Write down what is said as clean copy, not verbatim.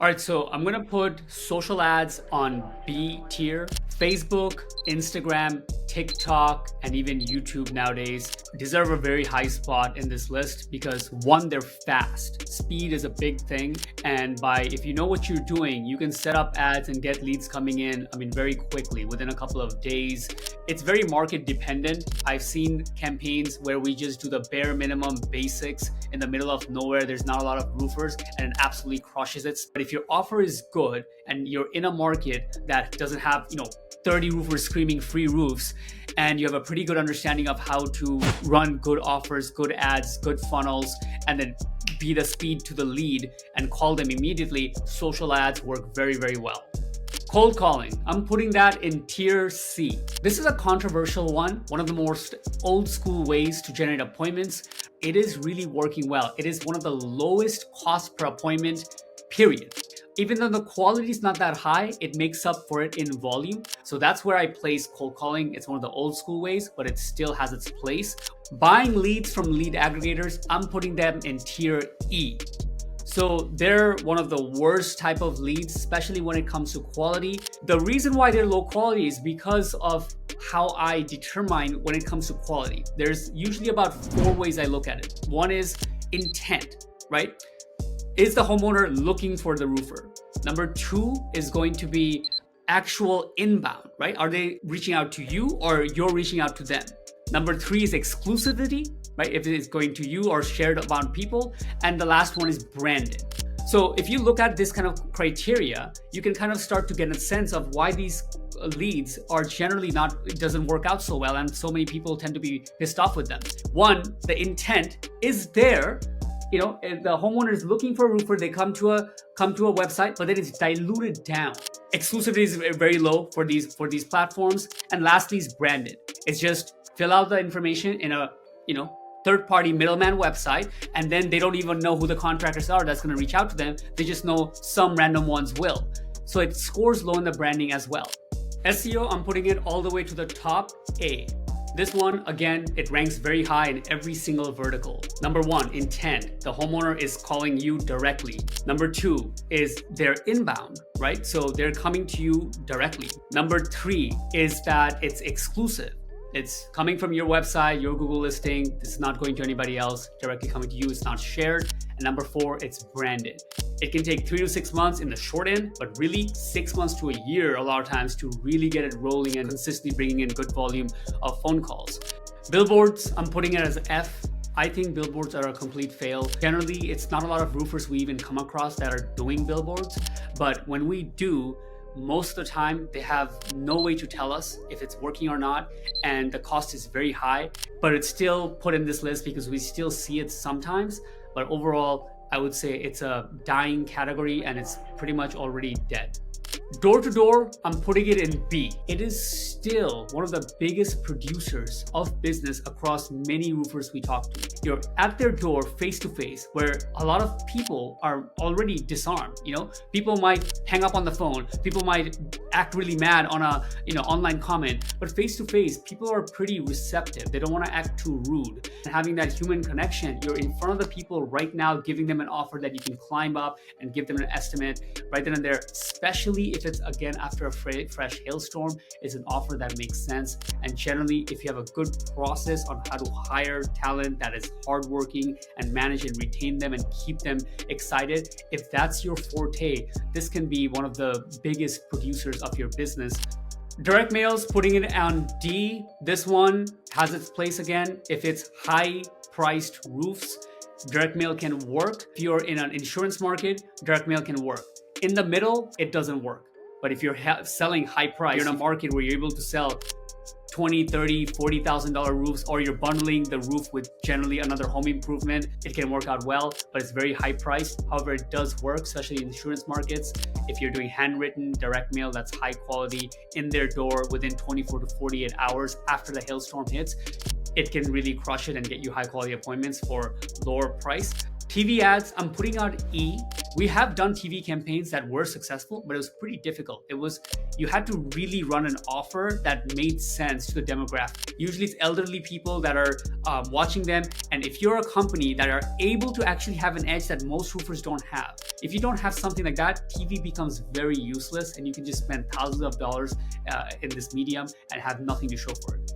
All right, so I'm gonna put social ads on B tier. Facebook, Instagram, TikTok, and even YouTube nowadays deserve a very high spot in this list because one, they're fast. Speed is a big thing. And if you know what you're doing, you can set up ads and get leads coming in, very quickly, within a couple of days. It's very market dependent. I've seen campaigns where we just do the bare minimum basics in the middle of nowhere. There's not a lot of roofers and it absolutely crushes it. But if your offer is good and you're in a market that doesn't have, 30 roofers screaming free roofs, and you have a pretty good understanding of how to run good offers, good ads, good funnels, and then be the speed to the lead and call them immediately, social ads work very, very well. Cold calling, I'm putting that in tier C. This is a controversial one of the most old school ways to generate appointments. It is really working well. It is one of the lowest cost per appointment, period. Even though the quality is not that high, it makes up for it in volume. So that's where I place cold calling. It's one of the old school ways, but it still has its place. Buying leads from lead aggregators, I'm putting them in tier E. So they're one of the worst type of leads, especially when it comes to quality. The reason why they're low quality is because of how I determine when it comes to quality. There's usually about 4 ways I look at it. One is intent, right? Is the homeowner looking for the roofer? Number 2 is going to be actual inbound, right? Are they reaching out to you or you're reaching out to them? Number 3 is exclusivity, right? If it's going to you or shared among people. And the last one is branded. So if you look at this kind of criteria, you can kind of start to get a sense of why these leads are generally it doesn't work out so well. And so many people tend to be pissed off with them. One, the intent is there. If the homeowner is looking for a roofer, they come to a website, but then it's diluted down. Exclusivity is very low for these platforms. And lastly is branded. It's just fill out the information in a third-party middleman website, and then they don't even know who the contractors are that's going to reach out to them. They just know some random ones will. So it scores low in the branding as well. SEO, I'm putting it all the way to the top A. This one, again, it ranks very high in every single vertical. Number 1, intent. The homeowner is calling you directly. Number 2 is their inbound, right? So they're coming to you directly. Number 3 is that it's exclusive. It's coming from your website, your Google listing. This is not going to anybody else, directly coming to you. It's not shared. And number 4, it's branded. It can take 3 to 6 months in the short end, but really 6 months to a year a lot of times to really get it rolling and consistently bringing in good volume of phone calls. Billboards, I'm putting it as F. I think billboards are a complete fail. Generally, it's not a lot of roofers we even come across that are doing billboards, but when we do, most of the time they have no way to tell us if it's working or not, and the cost is very high, but it's still put in this list because we still see it sometimes. But overall, I would say it's a dying category and it's pretty much already dead. Door to door, I'm putting it in B. It is still one of the biggest producers of business across many roofers we talk to. You're at their door face to face, where a lot of people are already disarmed. People might hang up on the phone. People might act really mad on a online comment, but face to face, people are pretty receptive. They don't want to act too rude. And having that human connection, you're in front of the people right now, giving them an offer that you can climb up and give them an estimate right then and there, especially if it's again after a fresh hailstorm. Is an offer that makes sense. And generally, if you have a good process on how to hire talent that is hardworking and manage and retain them and keep them excited, if that's your forte, this can be one of the biggest producers of your business. Direct mails, putting it on D. This one has its place again. If it's high priced roofs, direct mail can work. If you're in an insurance market, direct mail can work. In the middle, it doesn't work. But if you're selling high price, you're in a market where you're able to sell $20,000, $30,000, $40,000 roofs, or you're bundling the roof with generally another home improvement, it can work out well, but it's very high priced. However, it does work, especially in insurance markets. If you're doing handwritten direct mail that's high quality in their door within 24 to 48 hours after the hailstorm hits, it can really crush it and get you high quality appointments for lower price. TV ads, I'm putting out E. We have done TV campaigns that were successful, but it was pretty difficult. You had to really run an offer that made sense to the demographic. Usually it's elderly people that are watching them. And if you're a company that are able to actually have an edge that most roofers don't have, if you don't have something like that, TV becomes very useless and you can just spend thousands of dollars in this medium and have nothing to show for it.